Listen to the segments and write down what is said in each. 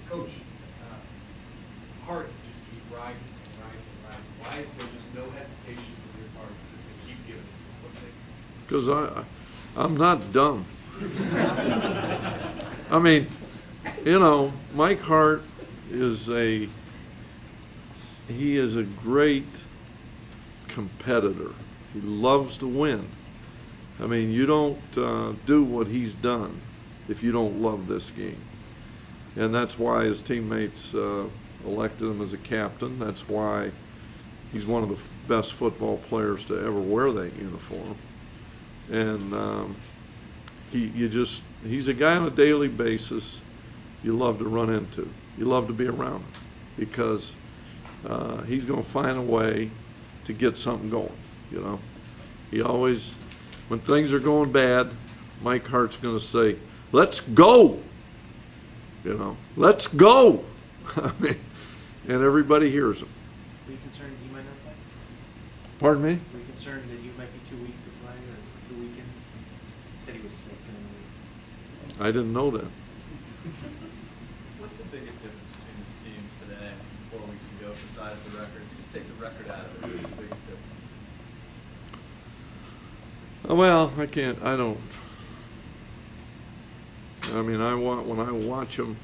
Coach, Hart just keep riding and riding and riding. Why is there just no hesitation from your part just to keep giving it to him? What makes? Because I'm not dumb. I mean, you know, Mike Hart is he is a great competitor. He loves to win. I mean, you don't do what he's done if you don't love this game. And that's why his teammates elected him as a captain. That's why he's one of the best football players to ever wear that uniform. And he's a guy on a daily basis you love to run into. You love to be around him because he's going to find a way to get something going, you know. He always, when things are going bad, Mike Hart's going to say, "Let's go," you know, "Let's go." I mean, and everybody hears him. Were you concerned that you might not play? Pardon me? Were you concerned that you might be too weak to play or too weakened? He said he was sick. I didn't know that. What's the biggest difference between this team today and 4 weeks ago besides the record? If you just take the record out of it, what's the biggest difference? Well, I mean, when I watch them,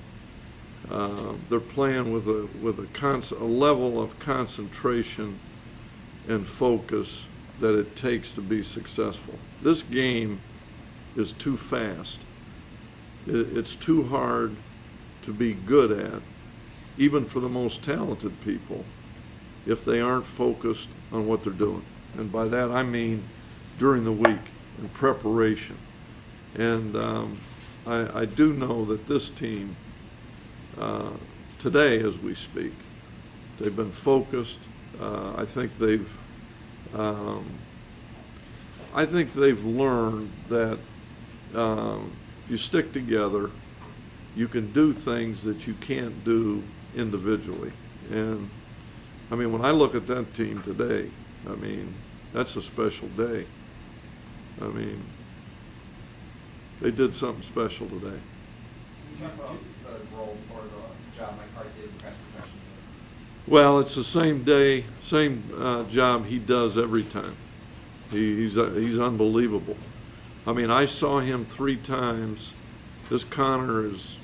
they're playing with a level of concentration and focus that it takes to be successful. This game is too fast. It's too hard to be good at, even for the most talented people, if they aren't focused on what they're doing. And by that I mean during the week in preparation. And I do know that this team, today as we speak, they've been focused. I think they've learned that if you stick together, you can do things that you can't do individually. And I mean, when I look at that team today, I mean, that's a special day. I mean, they did something special today. Can you talk about the role or the job Mike Hart did in press professional? Well, it's the same job he does every time. He's unbelievable. I mean, I saw him 3 times. This Connor is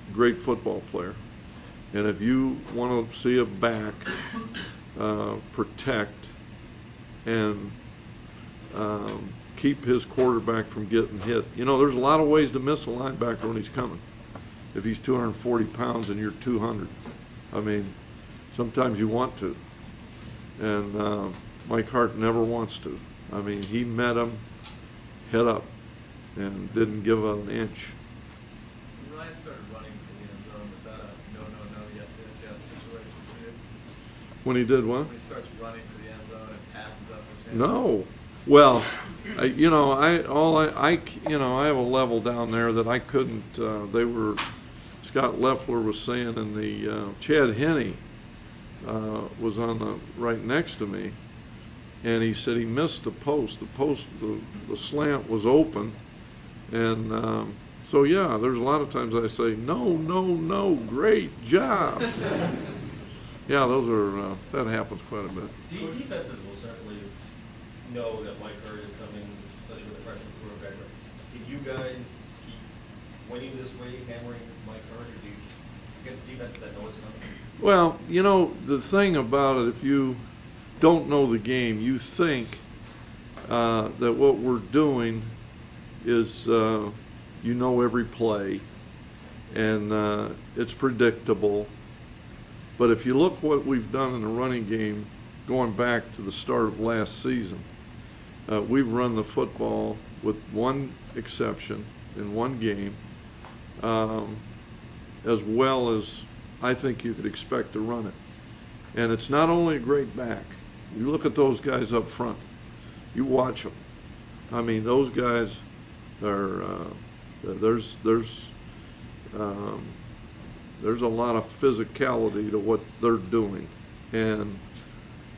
a great football player. And if you want to see a back protect and keep his quarterback from getting hit, you know, there's a lot of ways to miss a linebacker when he's coming. If he's 240 pounds and you're 200, I mean, sometimes you want to. And Mike Hart never wants to. I mean, he met him head up and didn't give an inch. When Ryan started running for the end zone, was that a no, yes situation for you? When he did what? When he starts running for the end zone and passes up his hands? No. Well, you know, I have a level down there that I couldn't. Scott Loeffler was saying in the Chad Henne was on the right next to me, and he said he missed the post. The slant was open, and so yeah, there's a lot of times I say no, great job. Yeah, that happens quite a bit. Defenses will certainly know that Mike Hart is coming, especially with the freshman quarterback. Can you guys keep winning this way, hammering Mike Hart, or do you against defense that know it's coming? Well, you know, the thing about it, if you don't know the game, you think that what we're doing is, you know, every play, and it's predictable. But if you look what we've done in the running game, going back to the start of last season, we've run the football with one exception in one game, as well as I think you could expect to run it. And it's not only a great back. You look at those guys up front. You watch them. I mean, those guys are, there's a lot of physicality to what they're doing. And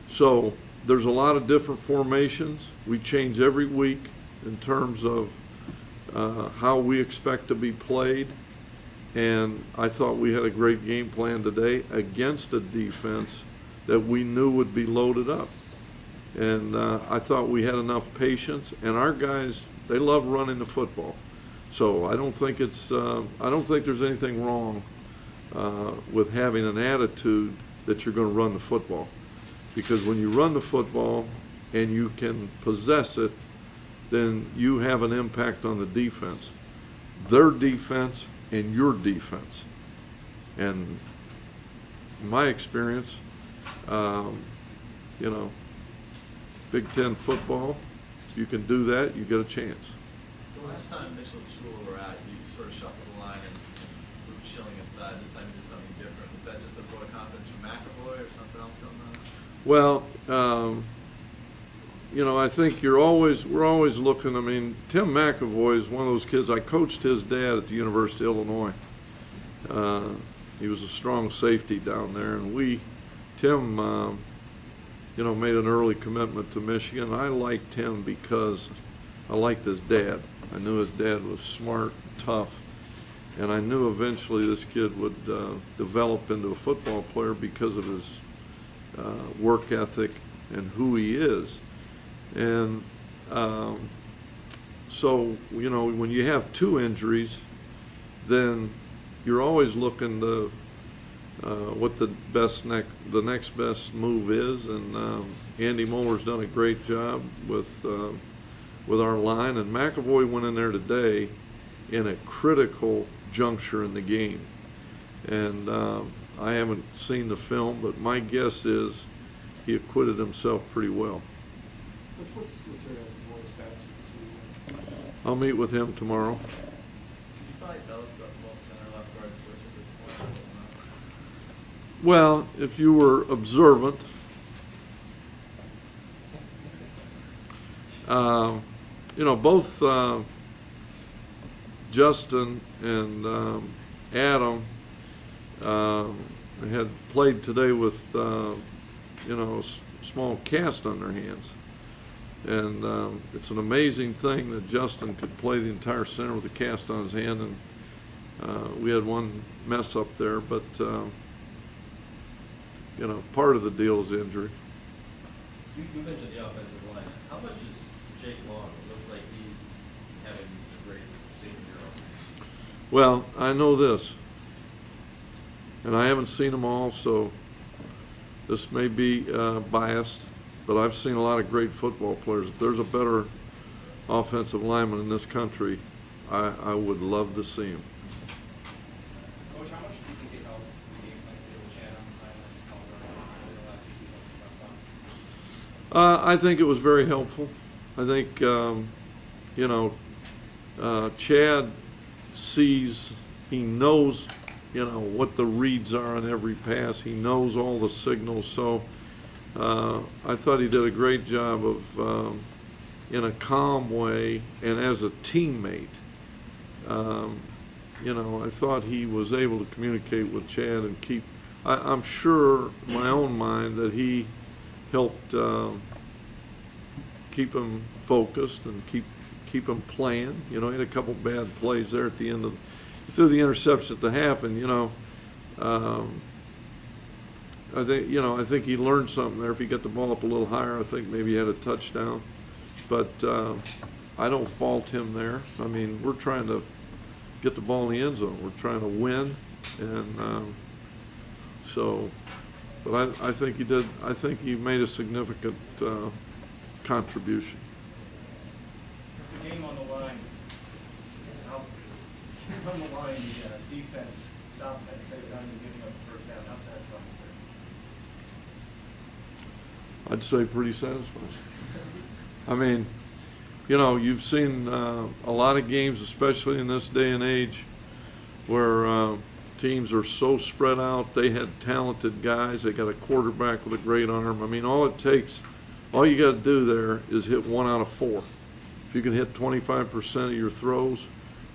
so there's a lot of different formations. We change every week in terms of how we expect to be played. And I thought we had a great game plan today against a defense that we knew would be loaded up. And I thought we had enough patience, and our guys, they love running the football. So I don't think there's anything wrong with having an attitude that you're going to run the football. Because when you run the football and you can possess it, then you have an impact on the defense. Their defense and your defense. And in my experience, you know, Big Ten football, if you can do that, you get a chance. The last time Mitchell and Shula were out, you sort of shuffled the line and moved Schilling inside. This time you did something different. Was that just a vote of confidence from McAvoy or something else going on? Well, you know, I think we're always looking. I mean, Tim McAvoy is one of those kids. I coached his dad at the University of Illinois. He was a strong safety down there, and Tim, you know, made an early commitment to Michigan. I liked him because I liked his dad. I knew his dad was smart, tough, and I knew eventually this kid would develop into a football player because of his work ethic and who he is. And so, you know, when you have two injuries, then you're always looking to what the next best move is, and Andy Muller's done a great job with our line, and McAvoy went in there today in a critical juncture in the game, and I haven't seen the film, but my guess is he acquitted himself pretty well. What's your guys' stats? I'll meet with him tomorrow. Could you probably tell us about the most center left guard switch at this point? Well, if you were observant, you know, both Justin and Adam had played today with, you know, a small cast on their hands. And it's an amazing thing that Justin could play the entire center with a cast on his hand, and we had one mess up there, but you know, part of the deal is injury. You mentioned the offensive line. How much is Jake Long? It looks like he's having a great senior year. Well, I know this, and I haven't seen them all, so this may be biased, but I've seen a lot of great football players. If there's a better offensive lineman in this country, I would love to see him. Coach, how much do you think it helped the game plan today with Chad on the sidelines calling the last 2 seasons on the front line? I think it was very helpful. I think, you know, Chad sees, he knows, you know, what the reads are on every pass. He knows all the signals. So I thought he did a great job of, in a calm way and as a teammate, you know, I thought he was able to communicate with Chad and keep, I'm sure in my own mind that he helped keep him focused and keep him playing. You know, he had a couple bad plays there at the end of, he threw the interception at the half, and you know, I think he learned something there. If he got the ball up a little higher, I think maybe he had a touchdown. But I don't fault him there. I mean, we're trying to get the ball in the end zone. We're trying to win, and so. But I think he did. I think he made a significant contribution. The game on the line, on the line, the defense stopped Penn State down and giving up the first down. How's that from? I'd say pretty satisfying. I mean, you know, you've seen a lot of games, especially in this day and age, where teams are so spread out. They had talented guys. They got a quarterback with a great arm. I mean, all you got to do there is hit 1 out of 4. If you can hit 25% of your throws,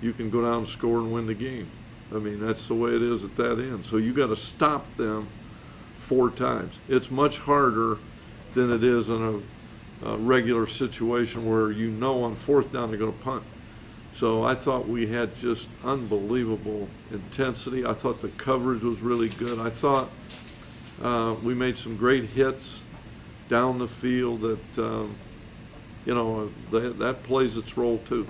you can go down and score and win the game. I mean, that's the way it is at that end. So you got to stop them 4 times. It's much harder than it is in a regular situation where you know on 4th down they're going to punt. So I thought we had just unbelievable intensity. I thought the coverage was really good. I thought we made some great hits down the field that, you know, that plays its role too.